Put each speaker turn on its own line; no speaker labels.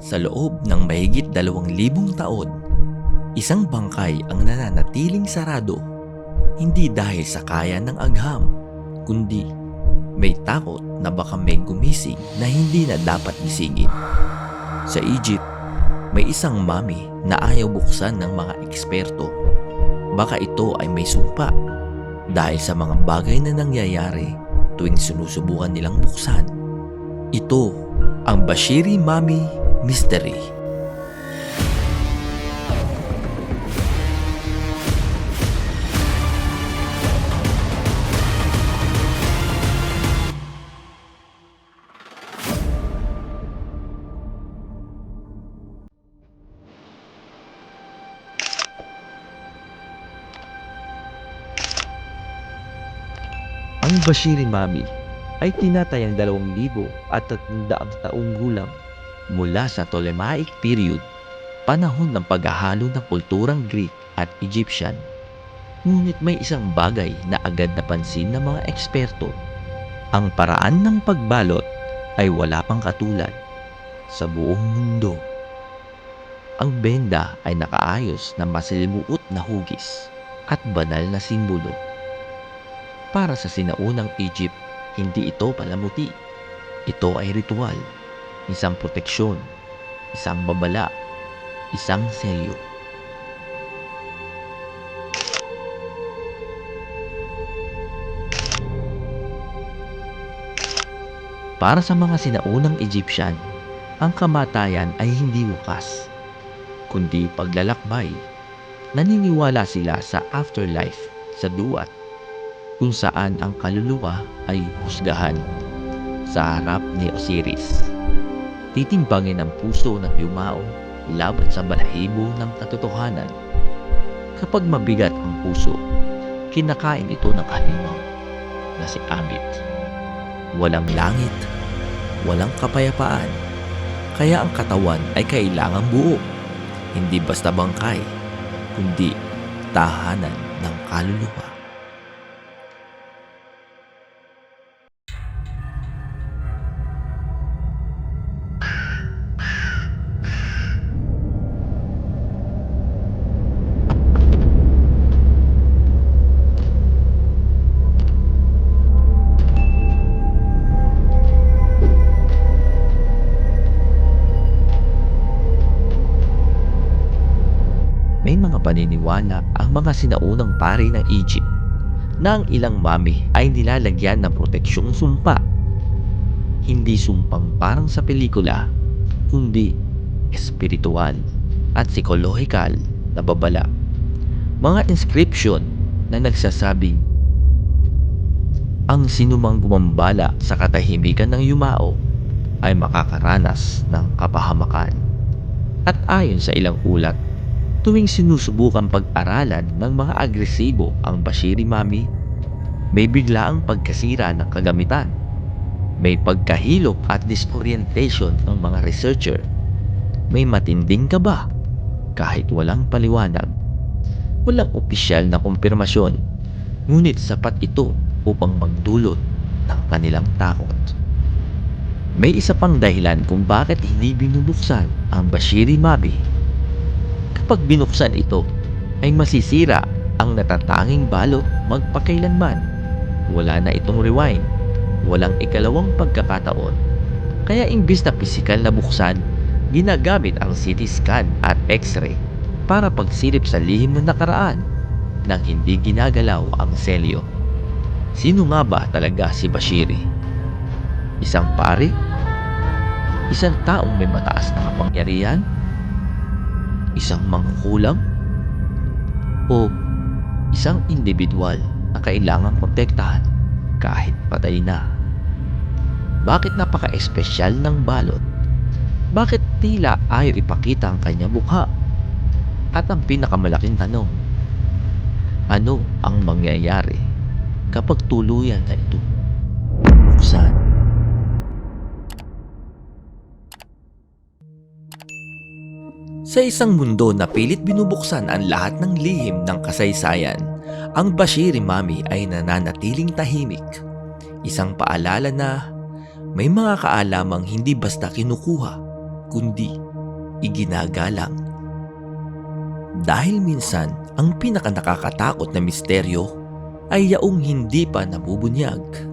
Sa loob ng mahigit 2,000 taon, isang bangkay ang nananatiling sarado, hindi dahil sa kaya ng agham, kundi may takot na baka may gumising na hindi na dapat gisingin. Sa Egypt, may isang mummy na ayaw buksan ng mga eksperto. Baka ito ay may sumpa dahil sa mga bagay na nangyayari tuwing sinusubukan nilang buksan. Ito ang Bashiri Mummy Mystery. Ang Bashiri Mummy ay tinatayang 2,300 taong gulang mula sa Ptolemaic period, panahon ng paghahalo ng kulturang Greek at Egyptian. Ngunit may isang bagay na agad napansin ng mga eksperto. Ang paraan ng pagbalot ay wala pang katulad sa buong mundo. Ang benda ay nakaayos na masalimuot na hugis at banal na simbolo. Para sa sinaunang Egypt, hindi ito palamuti. Ito ay ritual, isang proteksyon, isang babala, isang selyo. Para sa mga sinaunang Egyptian, ang kamatayan ay hindi wakas, kundi paglalakbay. Naniniwala sila sa afterlife, sa duat, kung saan ang kaluluwa ay husgahan sa harap ni Osiris. Titimbangin ang puso ng yumao laban sa balahibo ng katotohanan. Kapag mabigat ang puso, kinakain ito ng halimaw na si Amit. Walang langit, walang kapayapaan, kaya ang katawan ay kailangang buo. Hindi basta bangkay, kundi tahanan ng kaluluwa. May mga paniniwala ang mga sinaunang pari ng Egypt na ang ilang mummy ay nilalagyan ng proteksyong sumpa. Hindi sumpang parang sa pelikula, kundi espiritual at psikolohikal na babala. Mga inscription na nagsasabing ang sinumang gumambala sa katahimikan ng yumao ay makakaranas ng kapahamakan. At ayon sa ilang ulat, tuwing sinusubukan pag-aralan ng mga agresibo ang Bashiri Mummy, may biglaang pagkasira ng kagamitan. May pagkahilop at disorientation ng mga researcher. May matinding kaba kahit walang paliwanag. Walang opisyal na kumpirmasyon, ngunit sapat ito upang magdulot ng kanilang takot. May isa pang dahilan kung bakit hindi binubuksan ang Bashiri Mummy. Kapag binuksan ito, ay masisira ang natatanging balot magpakailanman. Wala na itong rewind, walang ikalawang pagkakataon. Kaya imbis na pisikal na buksan, ginagamit ang CT scan at X-ray para pagsilip sa lihim ng nakaraan nang hindi ginagalaw ang selyo. Sino nga ba talaga si Bashiri? Isang pari? Isang taong may mataas na kapangyarihan? Isang mangkukulam? O isang individual na kailangang protektahan kahit patay na? Bakit napaka-espesyal ng balot? Bakit tila ayaw ipakita ang kanyang mukha? At ang pinakamalaking tanong, ano ang mangyayari kapag tuluyan na ito buksan? Sa isang mundo na pilit binubuksan ang lahat ng lihim ng kasaysayan, ang Bashiri Mummy ay nananatiling tahimik. Isang paalala na may mga kaalamang hindi basta kinukuha, kundi iginagalang. Dahil minsan ang pinakanakakatakot na misteryo ay yaong hindi pa nabubunyag.